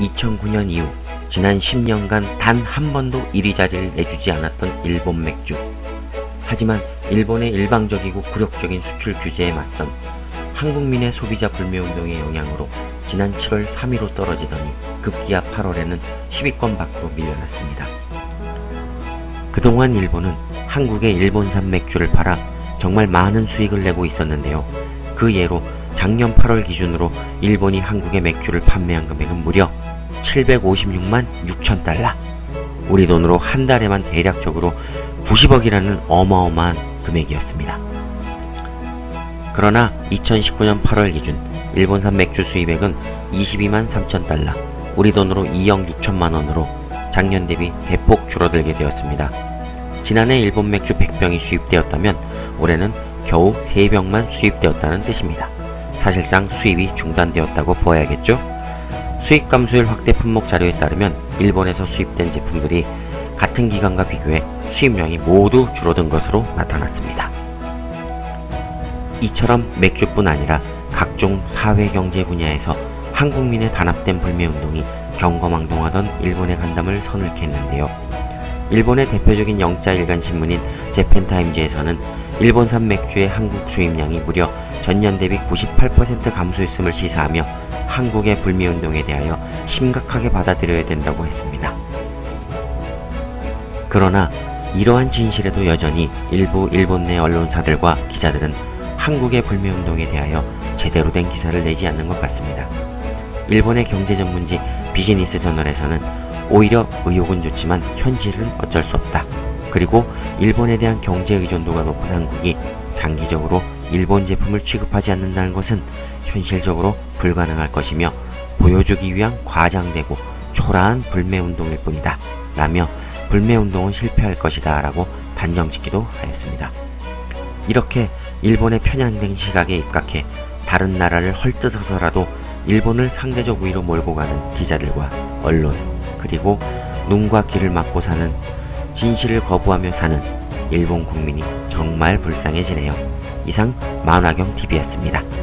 2009년 이후 지난 10년간 단 한 번도 1위 자리를 내주지 않았던 일본 맥주. 하지만 일본의 일방적이고 굴욕적인 수출 규제에 맞선 한국민의 소비자 불매운동의 영향으로 지난 7월 3위로 떨어지더니 급기야 8월에는 10위권 밖으로 밀려났습니다. 그동안 일본은 한국에 일본산 맥주를 팔아 정말 많은 수익을 내고 있었는데요. 그 예로 작년 8월 기준으로 일본이 한국에 맥주를 판매한 금액은 무려 756만 6천 달러. 우리 돈으로 한 달에만 대략적으로 90억이라는 어마어마한 금액이었습니다. 그러나 2019년 8월 기준 일본산 맥주 수입액은 22만 3천 달러, 우리 돈으로 2억 6천만 원으로 작년 대비 대폭 줄어들게 되었습니다. 지난해 일본 맥주 100병이 수입되었다면 올해는 겨우 3병만 수입되었다는 뜻입니다. 사실상 수입이 중단되었다고 보아야겠죠? 수입 감소율 확대 품목 자료에 따르면 일본에서 수입된 제품들이 같은 기간과 비교해 수입량이 모두 줄어든 것으로 나타났습니다. 이처럼 맥주뿐 아니라 각종 사회경제 분야에서 한국민의 단합된 불매운동이 경거망동하던 일본의 간담을 서늘케 했는데요. 일본의 대표적인 영자 일간 신문인 재팬타임즈에서는 일본산 맥주의 한국 수입량이 무려 전년 대비 98% 감소했음을 시사하며 한국의 불매운동에 대하여 심각하게 받아들여야 된다고 했습니다. 그러나 이러한 진실에도 여전히 일부 일본 내 언론사들과 기자들은 한국의 불매운동에 대하여 제대로 된 기사를 내지 않는 것 같습니다. 일본의 경제 전문지 비즈니스 저널에서는 오히려 의욕은 좋지만 현실은 어쩔 수 없다. 그리고 일본에 대한 경제 의존도가 높은 한국이 장기적으로 일본 제품을 취급하지 않는다는 것은 현실적으로 불가능할 것이며 보여주기 위한 과장되고 초라한 불매운동일 뿐이다 라며 불매운동은 실패할 것이다 라고 단정짓기도 하였습니다. 이렇게 일본의 편향된 시각에 입각해 다른 나라를 헐뜯어서라도 일본을 상대적 우위로 몰고 가는 기자들과 언론, 그리고 눈과 귀를 막고 사는, 진실을 거부하며 사는 일본 국민이 정말 불쌍해지네요. 이상 만화경TV였습니다.